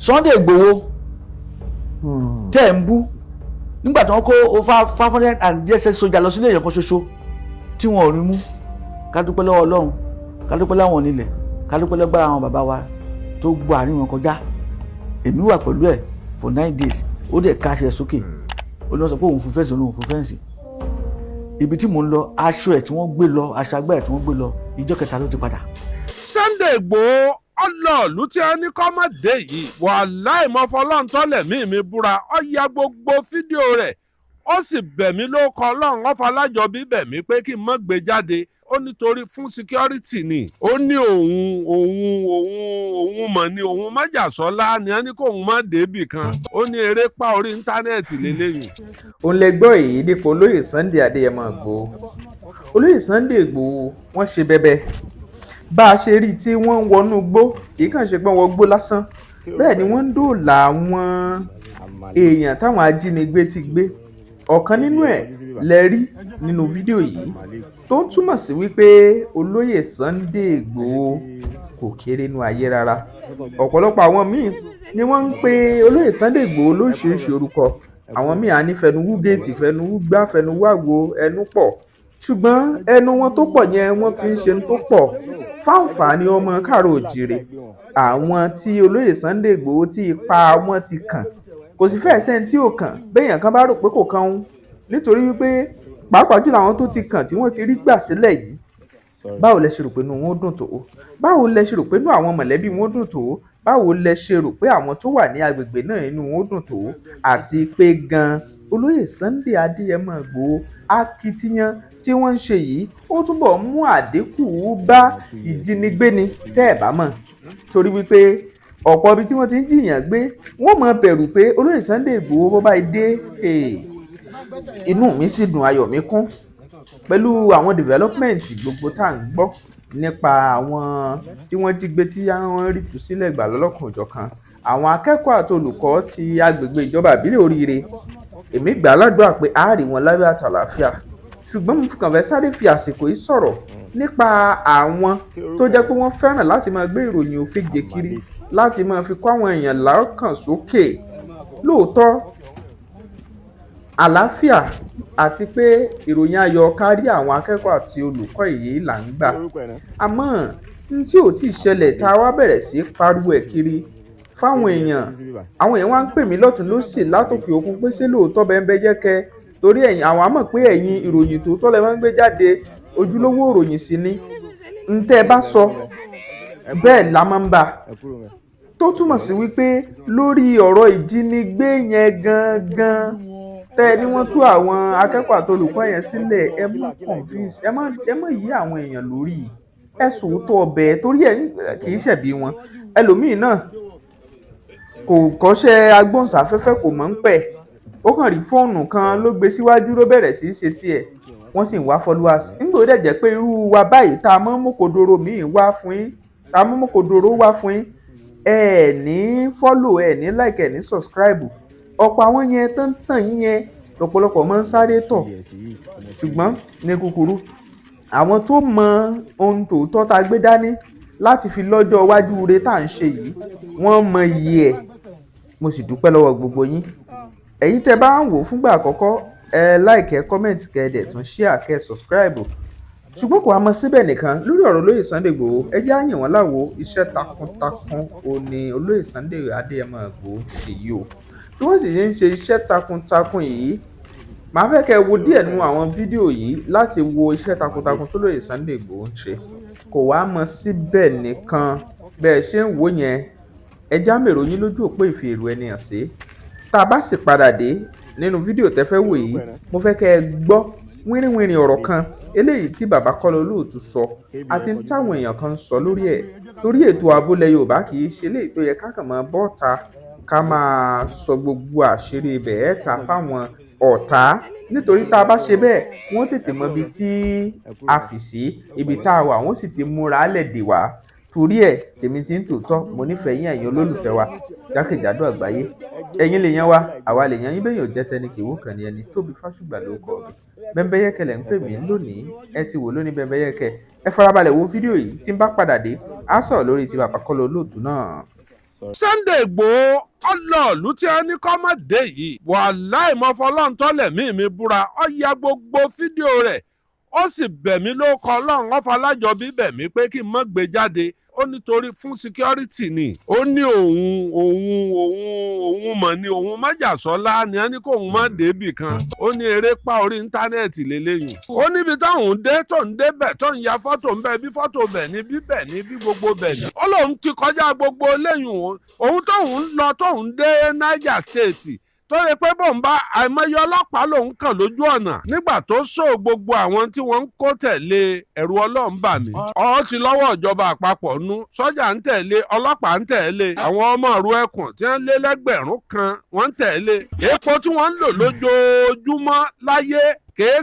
Sunday Igboho tẹ́ ń bú nígbà tí wọ́n kó over 500 and DSS sójà lọ sílé èèyàn kan ṣoṣo tí wọn ò rí mú. Ká dúpẹ́ lọ́wọ́ Ọlọ́run, ká dúpẹ́ láwọn onílẹ̀, ká dúpẹ́ lọ́gbàrà àwọn bàbá wa tó gbọ́ àárín wọn kọjá. Èmi wà pẹ̀lú ẹ̀ for 9 days ó dẹ̀ káṣẹ sókè ó lọ sọ pé òun fún fẹ́ǹsì òun fún fẹ́ǹsì. Ibi tí mò ń lọ aṣọ ẹ̀ tí wọ́n gbé lọ aṣọ agbá ẹ̀ tí wọ́n gbé lọ ìjọ́ kẹta ló ti padà. Sunday Igboho ọlọ́ọ̀lù tí a ní kọ́ mọ́ dé yìí wàláì mọ́ fọlọ́run tọ́lẹ̀ mí búra ó ya gbogbo fídíò rẹ̀ ó sì bẹ̀ mí ló kọ́ ọlọ́run ọ̀fà alájọbí bẹ̀ mí pé kí n má gbé jáde ó nítorí fún security ni ó ní òun mọ̀ ní òun májàsọ́lá ni a ní kó òun má débì kan ó ní eré pa orí íńtánẹ́ẹ̀tì lélẹ́yìn. òun lè gbọ́ èyí dípò olóyè Sunday Adéyẹmọ Ìgbòho. olóyè Sunday Ìgbòho wọ́n ṣe bẹbẹ bá a ṣe rí tí wọ́n ń wọnú igbó kì í kàn ṣe pé wọ́n gbó lásán bẹ́ẹ̀ ni wọ́n ń dóòlà àwọn èèyàn táwọn ajínigbé ti gbé. ọ̀kan nínú ẹ̀ lẹ rí nínú fídíò yìí tó ń túmọ̀ sí wípé olóyè Sunday Ìgbòho kò kéré nínú ayé rárá. ọ̀pọ̀lọpọ̀ àwọn míì ni wọ́n ń pe olóyè Sunday Ìgbòho lóríṣiríṣi orúkọ. àwọn míì á ní fẹnuwú géètì fẹnuwú gbá fẹnuwú àwo ẹnu pọ̀ ṣùgbọ́n ẹnu wọn tó pọ̀ yẹn wọ́n fi ń ṣe tó pọ̀ fáǹfààní ọmọ káàárọ̀ oòjíire. àwọn tí olóyè Sunday Ìgbòho tí ipa wọn ti kàn kò sì fẹ́ẹ̀ sẹ́ni tí ò kàn béèyàn kan bá rò pé kò kàn òun nítorí wípé pàápàá jùlọ àwọn tó ti kàn tí wọ́n ti rí gbà sílẹ̀ yìí báwo lẹ ṣe rò pé inú wọn dùn tó báwo lẹ ṣe rò pé inú àwọn mọ̀lẹ́bí wọn dùn tó báwo lẹ ṣe rò pé àwọn tó wà ní agbègbè náà inú wọn dùn tó àti pé gan olóyè Sunday Adéyẹmọ Ìgbòho akitiyan tí wọ́n ń ṣe yìí ó túbọ̀ mú àdínkù bá ìjínigbé ni tẹ́ ẹ̀ bá mọ̀ torí wípé ọ̀pọ̀ ibi tí wọ́n ti ń jiyàn gbé wọ́n máa bẹ̀rù pé olóyè Sunday Ìgbòho bó bá dé inú mi sì dùn ayọ̀ mi kún pẹ̀lú àwọn development gbogbo tá à ń gbọ́ nípa àwọn tí wọ́n jí gbé tí wọ́n rí tú sílẹ̀ gbà lọ́lọ́kan òjọ̀kan àwọn akẹ́kọ̀ọ́ àti olùkọ́ ti agbègbè ìjọba ìbílẹ̀ Oríire. èmi gbà á ládùúrà pé a rí wọn láyọ̀ àtàlàáfíà ṣùgbọ́n mo kàn fẹ́ sáré fi àsìkò yìí sọ̀rọ̀ nípa àwọn tó jẹ́ pé wọ́n fẹ́ràn láti máa gbé ìròyìn òfegè kiri láti máa fi kó àwọn èèyàn lọ́kàn sókè. lóòótọ́ àlàáfíà àti pé ìròyìn ayọ̀ kárí àwọn akẹ́kọ̀ọ́ àti olùkọ́ yìí là ń gbà àmọ́ n tí ò tí ì ṣẹlẹ̀ tá a wá bẹ̀rẹ̀ sí pariwo ẹ̀ kiri fáwọn èèyàn àwọn èèyàn wá ń pè mí lọ́tún lósì látòkè òkun pé ṣé lóòótọ́ bẹ́ẹ̀ jẹ́kẹ́ torí ẹ̀yin àwọn àmọ̀ pé ẹ̀yin ìròyìn tòótọ́ lẹ máa ń gbé jáde ojúlówó ìròyìn sí ni ń tẹ́ ẹ bá sọ bẹ́ẹ̀ la máa ń bá tó túmọ̀ sí wípé lórí ọ̀rọ̀ ìjínigbé yẹn gangan tẹ́ ẹ ní wọ́n tú àwọn akẹ́kọ̀ọ́ àti olùkọ́ yẹn sílẹ̀ ẹ má convince ẹ má yí àwọn èèyàn lórí ẹ sòótọ́ ọbẹ̀ torí ẹ kì í ṣẹ̀bi wọn ẹlòmíín náà kò kọ́ṣẹ́ agbóhùnsáfẹ́fẹ́ kò mọ̀ ń pẹ̀ ó kàn rí fóònù kan ló gbé síwájú ló bẹ̀rẹ̀ sí í ṣe tiẹ̀ wọ́n sì ń wá followers nígbà ó dẹ̀ jẹ́ pé irú wa báyìí tá a mọ́ mọ́kòdoro míì wá fún yín tá a mọ́ mọ́kòdoro wá fún yín ẹ ní follow ẹ ní like ẹ ní subscribe ọ̀pọ̀ àwọn yẹn tó ń tàn yín yẹn lọ́pọ̀lọpọ̀ máa ń sáré tọ̀ ṣùgbọ́n ní kúkúrú àwọn tó mọ ohun tòótọ́ tá a gbé dání láti fi lọ́jọ́ iwájú re tá à ń ṣe yìí wọ́n mọ iye ẹ̀ mo sì dúpẹ́ lọ́wọ́ gbogbo yín ẹ̀yin tẹ́ bá ń wò fúngbà àkọ́kọ́ ẹ like ẹ comment kẹ́ ẹ dẹ̀ tún share kẹ́ ẹ subscribe ṣùgbọ́n kò wá mọ síbẹ̀ nìkan lórí ọ̀rọ̀ olóyè Sunday Igboho ẹ jẹ́ á yìn wọ́n láwo iṣẹ́ takuntakun òní olóyè Sunday Adéyẹmọ Ìgbòho ṣe yìí o bí wọ́n sì ń ṣe iṣẹ́ takuntakun yìí màá fẹ́ kẹ́ ẹ wo díẹ̀ nínú àwọn fídíò yìí láti wo iṣẹ́ takuntakun tó lóyè Sunday Igboho ń ṣe kò wá mọ síbẹ̀ nìkan bẹ́ẹ̀ ṣe ń wò yẹn ẹ já mèrò yín lójú òpó ìfi èrò ẹni hàn sí tá a bá sì padà dé nínú fídíò tẹ́ fẹ́ wò yìí mo fẹ́ kẹ́ ẹ gbọ́ wínrínwínrín ọ̀rọ̀ kan eléyìí tí bàbá Kọ́lá Olóòtú sọ àti táwọn èèyàn kan ń sọ lórí ẹ̀ torí ètò abúlé Yorùbá kì í ṣe léyìí tó yẹ ká kàn máa bọ́ta ká máa sọ gbogbo àṣírí ibẹ̀ ẹ̀ ta fáwọn ọ̀tá nítorí tá a bá ṣe bẹ́ẹ̀ wọ́n tètè mọ ibi tí a fì sí ibi tá a wà wọ́n sì ti múra lẹ̀ dè wá torí ẹ̀ tèmi ti ń tòótọ́ mo nífẹ̀ẹ́ yín ẹ̀yin olólùfẹ́ wa jákèjádò àgbáyé ẹ̀yin lè yan wa àwa lè yan yín bẹ́ẹ̀ yóò jẹ́ tẹni kì í wò kàn ní ẹni Tóbi Fásùgbà ló kọ́ mi Bẹ́mbẹ́yẹ́kẹ́ lẹ̀ ń pè mí lónìí ẹ ti wò lónìí Bẹ́mbẹ́yẹ́kẹ́ ẹ farabalẹ̀ wo fídíò yìí tí ń bá padà dé á sọ̀rọ̀ lórí ti bàbá Kọ́lá Olóòtú náà. Sunday Igboho ọlọ́ọ̀lù tí a ní kọ́ mọ̀ dé yìí wàláì mọ́ fọlọ́run tọ́lẹ̀ mí búra ó ya gbogbo fídíò rẹ̀ ó sì bẹ̀ mí ló kọ́ ọlọ́run ó falájọbí bẹ̀ mí pé kí n má gbé jáde ó nítorí fún security ni ó ní òun mọ̀ ní òun májàsọ́lá ni a ní kó òun má débì kan ó ní eré pa orí íńtánẹ́ẹ̀tì lélẹ́yìn ó níbi táwọn dé tó ń débẹ̀ tó ń ya fọ́tò ń bẹ̀ bí fọ́tò bẹ̀ ní bí bẹ̀ ní bí gbogbo bẹ̀ ní ó lóun ti kọjá gbogbo lẹ́yìn òun tóun lọ tóun dé Niger State tó yẹ pé bóun bá àìmọye ọlọ́pàá lòun kàn lójú ọ̀nà nígbà tó sọ gbogbo àwọn tí wọ́n ń kó tẹ̀lé ẹ̀rù Ọlọ́run bà mí. ó ti lọ́wọ́ ìjọba àpapọ̀ nú sọ́jà ń tẹ̀lé ọlọ́pàá ń tẹ̀lé àwọn ọmọ ìlú ẹkùn tí wọ́n lé lẹ́gbẹ̀rún kan wọ́n ń tẹ̀lé epo tí wọ́n ń lò lójoojúmọ́ láyé kèé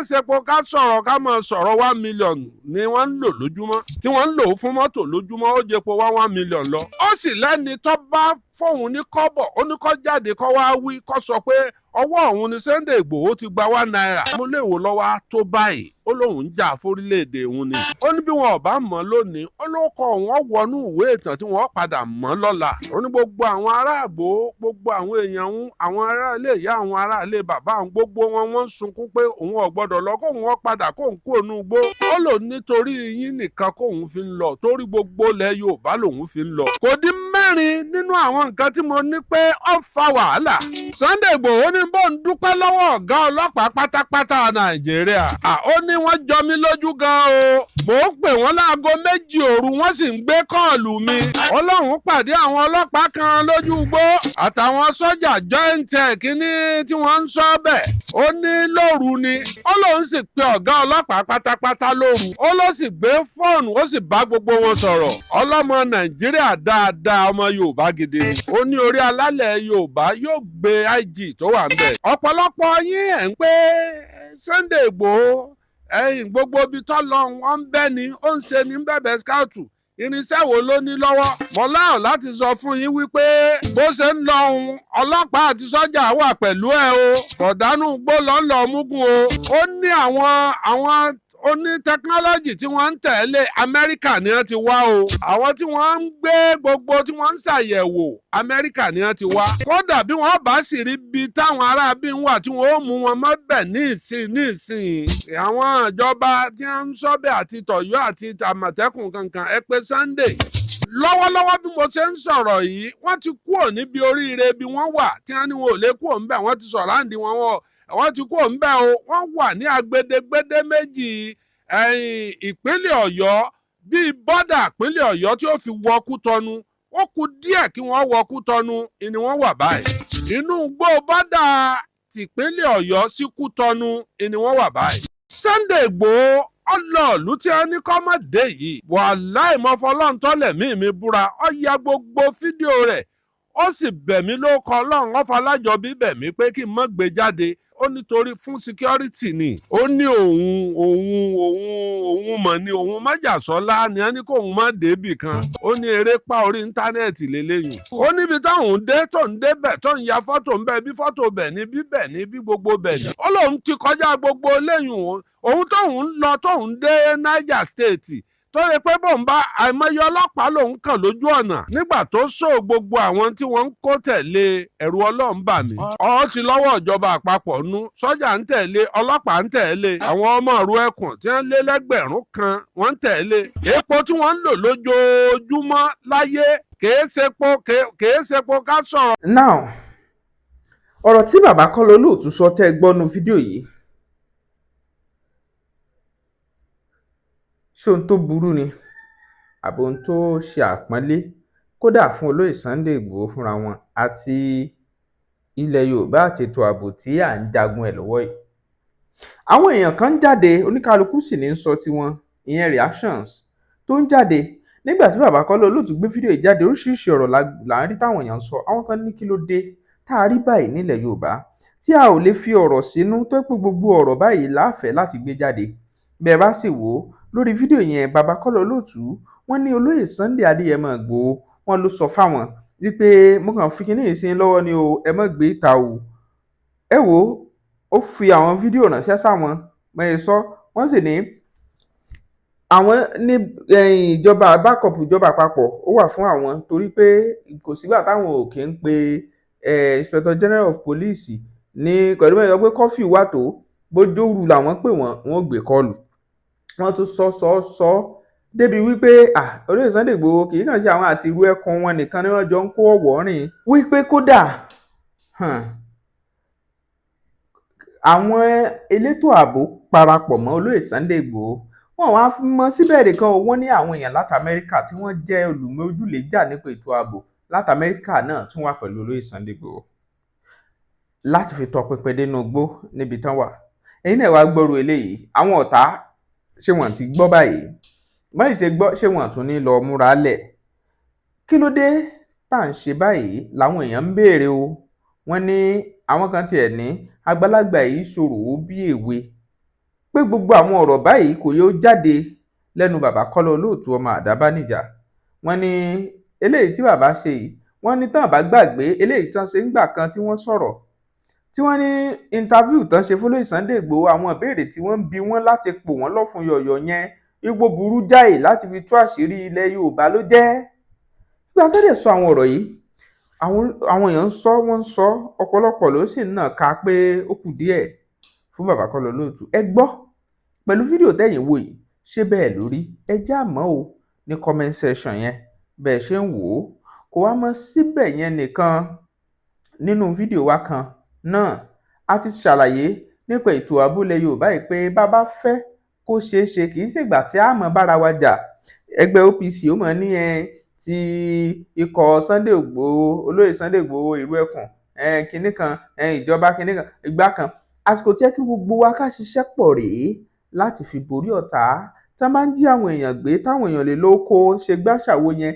sepo ká sọ̀rọ̀ ká mọ̀ sọ̀rọ̀ 1 million ni wọ́n ń lò lójúmọ́ tí wọ́n ń lò fún mọ́tò lójúmọ́ ó jẹ́po 1 million lọ. ó sì lẹ́ni tó bá fóun ní kọ́bọ̀ ó ní kó jáde kó wá wí kó sọ pé ọwọ́ òun ni Sunday Igboho ti gba 1 naira. mo léwo lọ́wọ́ tó báyìí ó lóun ń jà fórílẹ̀-èdè òun ni. ó ní bí wọn ò bá mọ̀ lónìí ó lóko òun wọnú ìwé ìtàn tí wọ́n padà mọ̀ lọ́la. ó ní gbogbo àwọn aráàbò gbogbo àwọn èèyàn òun àwọn aráàlé ìyá àwọn aráàlé bàbá òun gbogbo wọn wọ́n ń sunkún pé òun ò gbọ́dọ̀ lọ kóun wọ́n padà kóun kú òun gbó. ó lò nítorí yín nìkan kóun fi ń lọ torí gbogbo ilẹ̀ Yorùbá lòun fi ń lọ. kò dín mẹ́rin nínú àwọn nǹkan tí mo ní pé ó fa wàhálà. Sunday Igboho ní bó ń dúpẹ́ lọ́wọ́ ọ̀gá ọlọ́pàá pátápátá Nàìjíríà. ó ní wọ́n jọ mí lójú gan o. mò ń pè wọ́n láago 2 òru wọ́n sì ń gbé kọ́ọ̀lù mi. Ọlọ́run pàdé àwọn ọlọ́pàá kan lójú igbó àtàwọn sọ́jà joint kínní tí wọ́n ń sọ bẹ̀. ó ní lóru ni ó lóun sì pe ọ̀gá ọlọ́pàá pátápátá lóru. ó ló sì gbé fóònù ó sì bá gbogbo wọn sọ̀rọ̀. ọlọ́mọ Nàìjíríà dáadáa ọmọ Yorùbá gidi. ó ní orí alálẹ̀ Yorùbá yóò gbé IG tó wà ń bẹ̀. ọ̀pọ̀lọpọ̀ yín ẹ̀ ń pé Sunday Igboho ẹ̀yìn gbogbo ibi tó lọ wọ́n ń bẹ́ ni ó ń ṣe ní bẹ̀bẹ̀ skáùtù irinṣẹ́ wo ló ní lọ́wọ́. mo láyọ̀ láti sọ fún yín wípé bó ṣe ń lọ ohun ọlọ́pàá àti sọ́jà wà pẹ̀lú ẹ̀ o kọ̀dánù gbó lọ́nlọ́ mugun o. ó ní àwọn oní tẹkinọ́lọ́jì tí wọ́n ń tẹ̀lé Amẹ́ríkà ni wọ́n ti wá o. àwọn tí wọ́n ń gbé gbogbo tí wọ́n ń ṣàyẹ̀wò Amẹ́ríkà ni wọ́n ti wá. kódà bí wọ́n bá sì rí ibi táwọn aráabí ń wà tí wọ́n ó mú wọn mọ́bẹ̀ ní ìsìn. àwọn ìjọba tí wọ́n ń sọ́bẹ̀ àti tọ̀yọ́ àti àmọ̀tẹ́kùn kankan ẹ pé Sunday. lọ́wọ́lọ́wọ́ bí mo ṣe ń sọ̀rọ̀ yìí wọ́n ti kúrò níbi oríire bí wọ́n wà tí wọ́n ní wọn ò lè kúrò ńbẹ̀ wọ́n ti sọ̀rọ̀ àǹdí wọn wọ́n ti kúrò ńbẹ̀ o. wọ́n wà ní agbedegbede méjì ìpínlẹ̀ Ọ̀yọ́ bíi bọ́dà ìpínlẹ̀ Ọ̀yọ́ tí ó fi wọ Kútọ́nù ó kù díẹ̀ kí wọ́n wọ Kútọ́nù ni wọ́n wà báyìí. inú igbó bọ́dà tìpínlẹ̀ Ọ̀yọ́ sí Kútọ́nù ni wọ́n wà báyìí. Sunday Igboho ọlọ́ọ̀lù tí a ní kọ́ mọ̀ dé yìí wàláì mọ́ fọlọ́run tọ́lẹ̀ mí búra ó ya gbogbo fídíò rẹ̀ ó sì bẹ̀ mí ló kọ́ ọlọ́run ó falájọbí bẹ̀ mí pé kí n má gbé jáde ó nítorí fún security ni. ó ní òun mọ̀ ní òun májàsọ́lá ni a ní kó òun má débì kan ó ní eré pa orí íńtánẹ́ẹ̀tì lélẹ́yìn. ó níbi táwọn dé tó ń débẹ̀ tó ń ya fọ́tò ń bẹ̀ bí fọ́tò bẹ̀ ní bí bẹ̀ ní bí gbogbo bẹ̀ ní. ó lóun ti kọjá gbogbo lẹ́yìn òun tóun lọ tóun dé Niger State tó yẹ pé bóun bá àìmọye ọlọ́pàá lòun kàn lójú ọ̀nà nígbà tó sọ gbogbo àwọn tí wọ́n ń kó tẹ̀lé ẹ̀rù Ọlọ́run bà mí. ó ti lọ́wọ́ ìjọba àpapọ̀ nú sọ́jà ń tẹ̀lé ọlọ́pàá ń tẹ̀lé àwọn ọmọ ìlú ẹkùn tí wọ́n lé lẹ́gbẹ̀rún kan wọ́n ń tẹ̀lé epo tí wọ́n ń lò lójoojúmọ́ láyé kèé sepo ká sọ̀rọ̀. now ọ̀rọ̀ tí bàbá Kọ́lá Olóòtú sọ tẹ́ gbọ́nu fídíò yìí ṣé ohun tó burú ni àbí ohun tó ṣe àpọ́nlé kódà fún olóyè Sunday Igboho fúnra wọn àti ilẹ̀ Yorùbá àti ètò ààbò tí à ń jagun ẹ̀ lọ́wọ́ yìí. àwọn èèyàn kan ń jáde oníkálukú sì ní ń sọ tiwọn ìyẹn reactions tó ń jáde nígbà tí bàbá Kọ́lá Olóòtú gbé fídíò yìí jáde oríṣiríṣi ọ̀rọ̀ là ń rí táwọn èèyàn ń sọ. àwọn kan ní kí ló dé tá a rí báyìí nílẹ̀ Yorùbá tí a ò lè fi ọ̀rọ̀ sínú tó pé gbogbo ọ̀rọ̀ báyìí láàfẹ́ láti gbé jáde. bẹ́ẹ̀ bá sì wò ó lórí fídíò yẹn bàbá Kọ́lá Olóòtú wọ́n ní olóyè Sunday Adéyẹmọ Ìgbòho wọ́n ló sọ fáwọn wípé mo kàn fi kíní ìsìn lọ́wọ́ ni o ẹ má gbé ìta o. ẹ wò ó fi àwọn fídíò ránṣẹ́ sáwọn mẹ́rin sọ wọ́n sì ní àwọn ní ìjọba backup ìjọba àpapọ̀ ó wà fún àwọn torí pé kò sígbà táwọn ò kí ń pe Inspector General of Police ní pẹ̀lú mẹ́jọ pé kọ́fì wà tó bójóòrù làwọn pè wọ́n gbé kọlù wọ́n tún sọ débi wípé olóyè Sunday Igboho kì í kàn ṣe àwọn àti irú ẹkùn wọn nìkan ni wọ́n jọ ń kó ọ̀wọ́ rìn wípé kódà àwọn elétò ààbò parapọ̀ mọ́ olóyè Sunday Igboho wọ́n wá mọ́ síbẹ̀ nìkan wọ́n ní àwọn èèyàn láti Amẹ́ríkà tí wọ́n jẹ́ olùmọ̀ọ́júlẹ̀jà nípa ètò ààbò láti Amẹ́ríkà náà tún wà pẹ̀lú olóyè Sunday Igboho láti fi tọpinpin dénú igbó níbi tán wà. Ẹ̀yin náà wá gbọ́rú eléyìí àwọn ọ̀tá ṣé wọ́n ti gbọ́ báyìí báyìí ṣe gbọ́ ṣé wọ́n tún ní lọ múra lẹ̀ kí ló dé tá à ń ṣe báyìí làwọn èèyàn ń béèrè o wọ́n ní àwọn kan tiẹ̀ ní àgbàlagbà yìí ṣòro bí èwe pé gbogbo àwọn ọ̀rọ̀ báyìí kò yóò jáde lẹ́nu bàbá Kọ́lá Olóòtú ọmọ Àdábánijà wọ́n ní eléyìí tí bàbá ṣe yìí wọ́n ní tán bá gbàgbé eléyìí tán ṣe ńgbà kan tí wọ́n sọ̀rọ̀ tí wọ́n ní interview tán ṣe fún olóyè Sunday Igboho àwọn ìbéèrè tí wọ́n ń bi wọ́n láti pò wọ́n lọ́fun yọ̀yọ̀ yẹn igbó burú jáì láti fi tú àṣírí ilẹ̀ Yorùbá ló jẹ́ bí abẹ́rẹ́ sọ àwọn ọ̀rọ̀ yìí àwọn èèyàn ń sọ wọ́n ń sọ ọ̀pọ̀lọpọ̀ ló sì ń nà ká pé ó kù díẹ̀ fún bàbá Kọ́lá Olóòtú ẹ gbọ́ pẹ̀lú fídíò tẹ́yìn wò yìí ṣé bẹ́ẹ̀ lórí ẹ jẹ́ àmọ́ o ní comment section yẹn bẹ́ẹ̀ ṣe ń wò ó kò wá mọ́ síbẹ̀ yẹn nìkan nínú fídíò wa kan náà a ti ṣàlàyé nípa ètò abúlé Yorùbá yìí pé bàbá fẹ́ kó ṣeé ṣe kì í ṣègbà tí a mọ̀ bára wa jà ẹgbẹ́ OPC ó mọ̀ ní ti ikọ̀ Sunday Igboho olóyè Sunday Igboho ìlú ẹkùn kinní kan ìjọba kinní kan ìgbà kan àsìkò tí ẹ kí gbogbo wa ká ṣiṣẹ́ pọ̀ rèé láti fi borí ọ̀tá tá a máa ń jí àwọn èèyàn gbé táwọn èèyàn lè lóko ṣe gbàṣàwó yẹn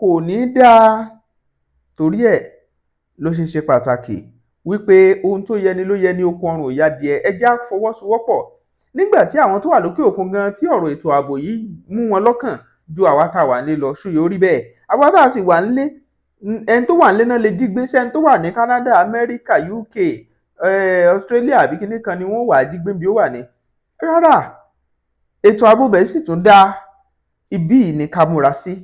kò ní í dáa torí ẹ̀ ló ṣe pàtàkì wípé ohun tó yẹni ló yẹni okun ọrùn òyà díẹ̀ ẹ jẹ́ á fọwọ́sowọ́pọ̀ nígbà tí àwọn tó wà lókè òkun gan tí ọ̀rọ̀ ètò ààbò yìí mú wọn lọ́kàn ju àwa tá a wà nílé lọ ṣùyẹ orí bẹ́ẹ̀ àwa tá a sì wà nílé ẹni tó wà nílé náà lè jí gbé sẹ́ni tó wà ní Canada America UK Australia àbí kíní kan ni wọ́n wà á jí gbé bí ó wà ní rárá ètò ààbò bẹ́ẹ̀ sì tún dá ibí yìí ní ká múra sí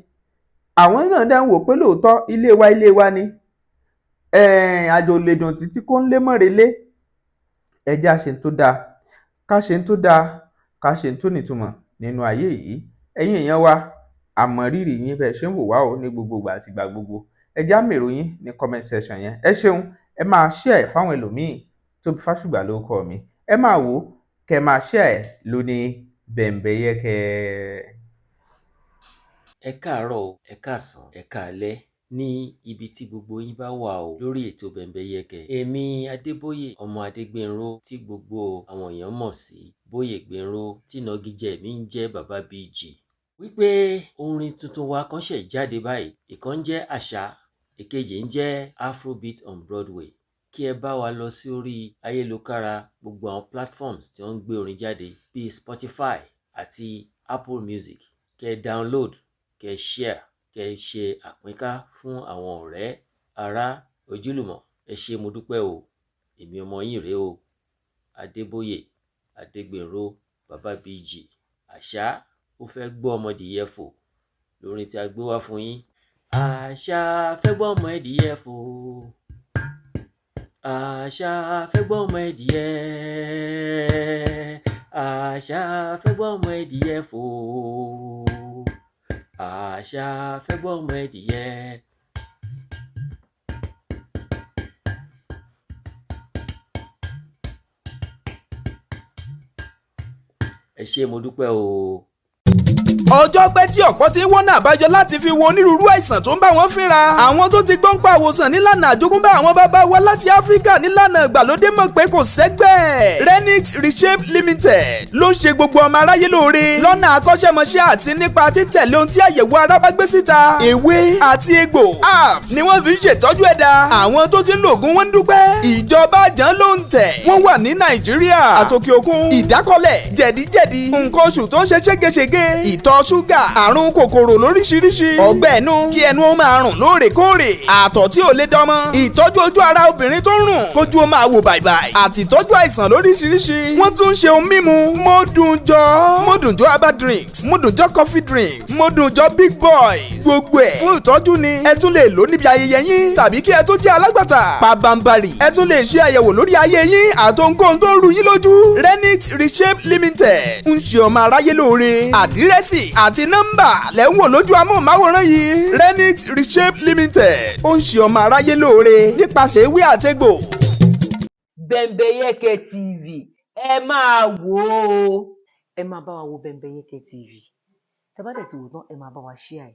àwọn náà dá ń wò pé lóòótọ́ ilé wa ni àjò lè dùn títí kó ń lé mọ́relé ẹjẹ́ àṣẹ tó dáa ká ṣe tó dáa ká ṣe tó nítumọ̀ nínú ayé yìí ẹ̀yin èèyàn wa àmọ́ rírì yín bẹ́ẹ̀ ṣe ń wò wá o ní gbogbo ìgbà àti ìgbà gbogbo ẹjẹ́ àmèrò yín ní comment section yẹn ẹ ṣeun ẹ máa share fáwọn ẹlòmíì Tóbi Fásùgbà ló kọ mi ẹ máa wò kẹ máa share lóní Bembeyeke. ẹ káàárọ̀ o ẹ káàsán ẹ káalẹ́ ní ibi tí gbogbo yín bá wà o lórí ètò Bembeyeke èmi Adébóyè ọmọ Adégbénró tí gbogbo àwọn èèyàn mọ̀ sí Bóyè Gbénró tí ìnagijẹ mi ń jẹ́ Bàbá BG wípé orin tuntun wa kan ṣẹ̀ jáde báyìí ìkan ń jẹ́ àṣà èkejì ń jẹ́ Afrobeat on Broadway kí ẹ bá wa lọ sí orí ayélujára gbogbo àwọn platforms tí wọ́n ń gbé orin jáde bíi Spotify àti Apple Music kẹ́ ẹ download kẹ́ ẹ share kẹ́ ẹ ṣe àpínká fún àwọn ọ̀rẹ́ ará ojúlùmọ̀ ẹ ṣé mo dúpẹ́ o èmi ọmọ yín rèé o Adébóyè Adégbénró Bàbá BG àṣà ó fẹ́ gbọ́ ọmọdìyẹ fò lórin tí a gbé wá fún yín. Àṣà fẹ́ gbọ́ ọmọ ẹdìyẹ fò àṣà fẹ́ gbọ́ ọmọ ẹdìyẹ àṣà fẹ́ gbọ́ ọmọ ẹdìyẹ fò àṣà fẹ́ gbọ́ ọmọ ẹdìyẹ. ẹ ṣé mo dúpẹ́ o. ọjọ́ pẹ́ tí ọ̀pọ̀ ti wọ́n náà àbájọ láti fi wo onírúurú àìsàn tó ń bá wọn fínra. àwọn tó ti gbọ́n pa àwòsàn nílànà àjogúnbá àwọn bàbá wa láti áfíríkà nílànà ìgbàlódé mọ̀ pé kò sẹ́gbẹ́. Renix Reshape Limited ló ń ṣe gbogbo ọmọ aráyé lóore lọ́nà akọ́ṣẹ́mọṣẹ́ àti nípa títẹ̀lé ohun tí àyẹ̀wò ara bá gbé síta. ewé àti egbò apps ni wọ́n fi ń ṣètọ́jú ẹ̀dá. àwọn tó ti ń lo ògùn wọn ń dúpẹ́. ìjọba àjàn ló ń tẹ̀. wọ́n wà ní Nàìjíríà àtòkè òkun. ìdákọ́lẹ̀ jẹ̀díjẹ̀dí nǹkan oṣù tó ń ṣe ségesège ìtọ̀ ìtọ̀ ṣúgà, àrùn kòkòrò lóríṣiríṣi, ọgbẹ́ ẹnu, kí ẹnu ó máa rùn lóòrèkóòrè, àtọ̀ tí ò lè dánmọ́, ìtọ́jú ojú ara obìnrin tó ń rùn kójú ó máa wò bàìbàì, àti ìtọ́jú àìsàn lóríṣiríṣi. Wọ́n tún ń ṣe ohun mímu Modunjọ herbal drinks, Modunjọ coffee drinks, Modunjọ big boys, gbogbo ẹ̀ fún ìtọ́jú ni. Ẹ tún lè lò níbi ayẹyẹ yín tàbí kí ẹ tó jẹ́ alágbàtà. Pabambari, ẹ tún lè ṣe àyẹ̀wò lórí ayé yín àtohunkóhun tó ń ru yín lójú. Renix Reshape Limited ń ṣe ọmọ aráyé lóore. Àdírẹ́sì àti nọ́mbà lẹ́ ń wò lójú amóhùnmáwòrán yìí. Renix Reshape Limited ó ń ṣe ọmọ aráyé lóore nípasẹ̀ ewé àtegbò. Bembeyeke TV ẹ máa wò ó, ẹ máa bá wa wo Bembeyeke TV, tẹ́ bá dẹ̀ ti wò tán ẹ máa bá wa share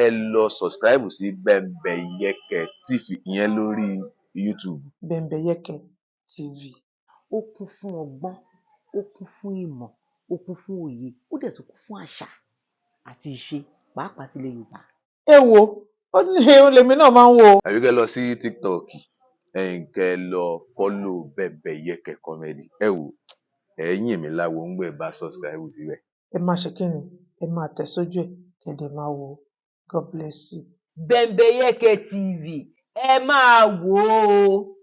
ẹ lọ subscribe sí Bembeyeke TV ìyẹn lórí YouTube. Bembeyeke TV ó kún fún ọgbọ́n, ó kún fún ìmọ̀, ó kún fún òye, ó dẹ̀ tún kún fún àṣà àti ìṣe pàápàá tilẹ̀ Yorùbá. Ẹ wo ó ní olèmi náà máa ń wò. àbí kẹ́ lọ sí TikTok kẹ́ lọ follow Bembeyeke comedy. Ẹ wò ẹ̀yin mi láwo ń gbé bá subscribe síbẹ̀. Ẹ máa ṣe kí ni, ẹ máa tẹ̀ sójú ẹ̀ kẹ́dẹ̀ máa wò. God bless you. Bembeyeke TV ẹ máa wò ó.